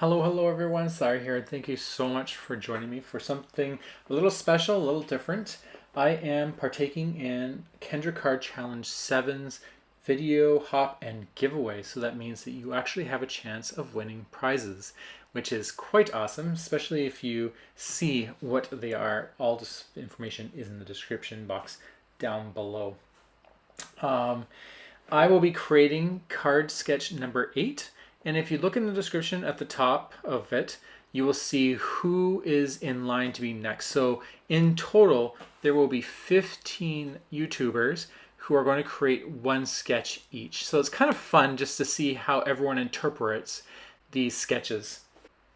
Hello everyone. Sorry here. Thank you so much for joining me for something a little special, a little different. I am partaking in Kendra Card Challenge 7's video, hop, and giveaway. So that means that you actually have a chance of winning prizes, which is quite awesome, especially if you see what they are. All this information is in the description box down below. I will be creating card sketch number 8. And if you look in the description at the top of it, you will see who is in line to be next. So in total, there will be 15 YouTubers who are going to create one sketch each. So it's kind of fun just to see how everyone interprets these sketches.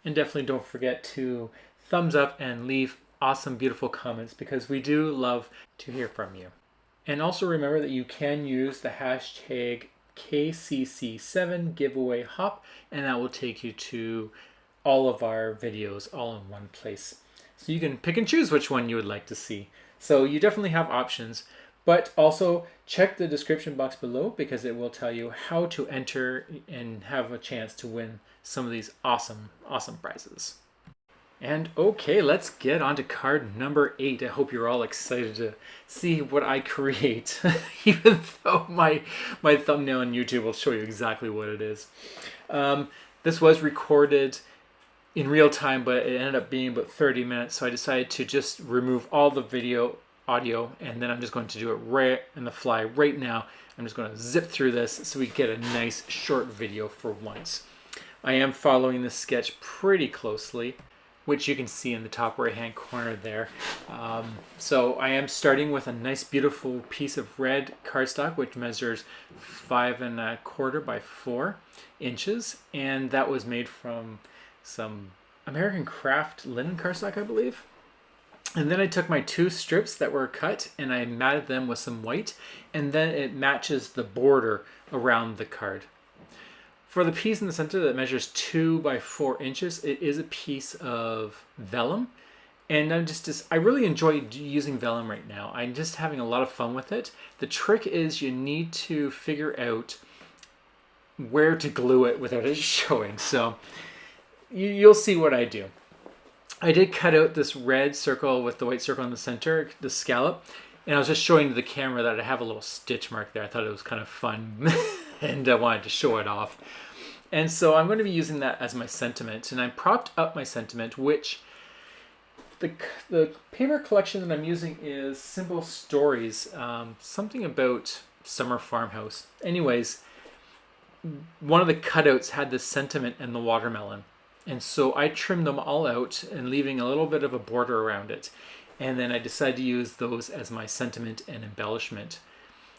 And definitely don't forget to thumbs up and leave awesome, beautiful comments because we do love to hear from you. And also remember that you can use the hashtag KCC7 giveaway hop, and that will take you to all of our videos all in one place. So you can pick and choose which one you would like to see. So you definitely have options, but also check the description box below because it will tell you how to enter and have a chance to win some of these awesome prizes. And okay, let's get on to card number 8. I hope you're all excited to see what I create, even though my thumbnail on YouTube will show you exactly what it is. This was recorded in real time, but it ended up being about 30 minutes, so I decided to just remove all the audio, and then I'm just going to do it right in the fly right now. I'm just going to zip through this so we get a nice short video for once. I am following this sketch pretty closely, which you can see in the top right hand corner there. So I am starting with a nice beautiful piece of red cardstock which measures 5¼ by 4 inches, and that was made from some American Craft linen cardstock, I believe. And then I took my 2 strips that were cut and I matted them with some white, and then it matches the border around the card. For the piece in the center that measures 2 by 4 inches, it is a piece of vellum. And I really enjoy using vellum right now. I'm just having a lot of fun with it. The trick is you need to figure out where to glue it without it showing. So you'll see what I do. I did cut out this red circle with the white circle in the center, the scallop. And I was just showing to the camera that I have a little stitch mark there. I thought it was kind of fun and I wanted to show it off. And so I'm going to be using that as my sentiment. And I propped up my sentiment, which the paper collection that I'm using is Simple Stories, something about summer farmhouse. Anyways, one of the cutouts had the sentiment and the watermelon. And so I trimmed them all out and leaving a little bit of a border around it. And then I decided to use those as my sentiment and embellishment.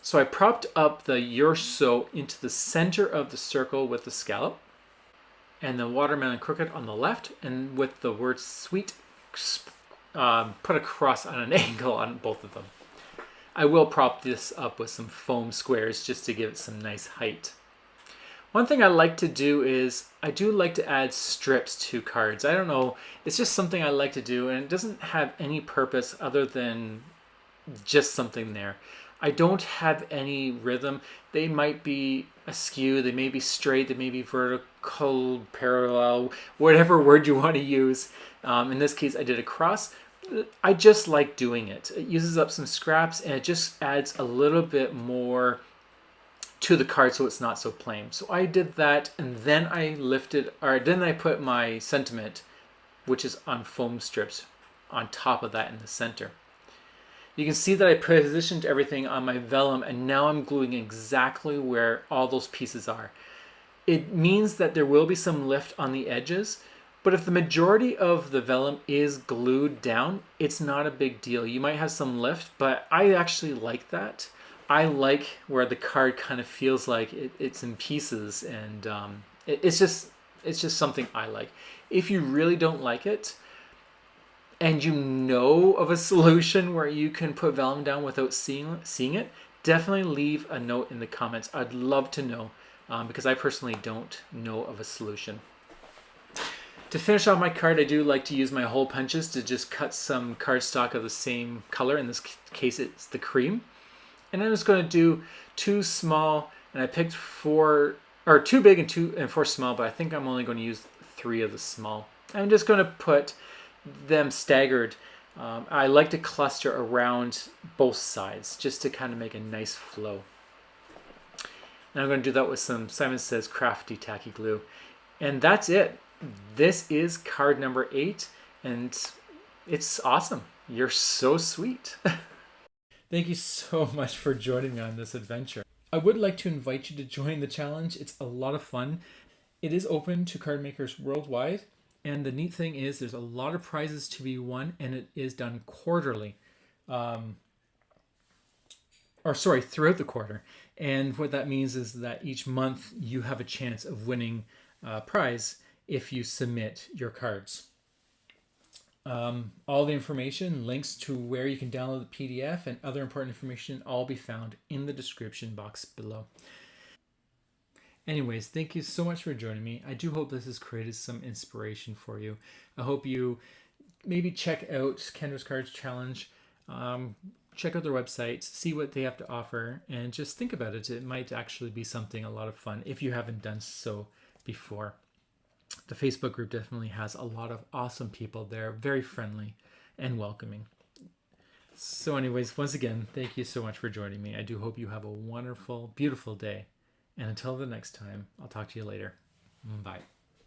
So I propped up the "You're So" into the center of the circle with the scallop, and the watermelon crooked on the left, and with the word "sweet" put across on an angle on both of them. I will prop this up with some foam squares just to give it some nice height. One thing I like to do is I do like to add strips to cards. I don't know, it's just something I like to do, and it doesn't have any purpose other than just something there. I don't have any rhythm. They might be askew, they may be straight, they may be vertical, parallel, whatever word you want to use. In this case, I did a cross. I just like doing it. It uses up some scraps and it just adds a little bit more to the card so it's not so plain. So I did that, and then then I put my sentiment, which is on foam strips, on top of that in the center. You can see that I positioned everything on my vellum, and now I'm gluing exactly where all those pieces are. It means that there will be some lift on the edges, but if the majority of the vellum is glued down, it's not a big deal. You might have some lift, but I actually like that. I like where the card kind of feels like it's in pieces, and it's just something I like. If you really don't like it, and you know of a solution where you can put vellum down without seeing it, definitely leave a note in the comments. I'd love to know, because I personally don't know of a solution. To finish off my card, I do like to use my hole punches to just cut some cardstock of the same color. In this case, it's the cream. And I'm just going to do 2 small, and I picked 2 big and 4 small, but I think I'm only going to use 3 of the small. I'm just going to put them staggered. I like to cluster around both sides just to kind of make a nice flow. And I'm going to do that with some Simon Says Crafty Tacky Glue. And that's it. This is card number 8, and it's awesome. You're so sweet. Thank you so much for joining me on this adventure. I would like to invite you to join the challenge. It's a lot of fun. It is open to card makers worldwide. And the neat thing is there's a lot of prizes to be won, and it is done quarterly. Throughout the quarter. And what that means is that each month you have a chance of winning a prize if you submit your cards. All the information, links to where you can download the PDF and other important information, all be found in the description box below. Anyways, thank you so much for joining me. I do hope this has created some inspiration for you. I hope you maybe check out Kendra's Cards Challenge. Check out their website, see what they have to offer, and just think about it. It might actually be something a lot of fun if you haven't done so before. The Facebook group definitely has a lot of awesome people there, very friendly and welcoming. So anyways, once again, thank you so much for joining me. I do hope you have a wonderful, beautiful day. And until the next time, I'll talk to you later. Bye.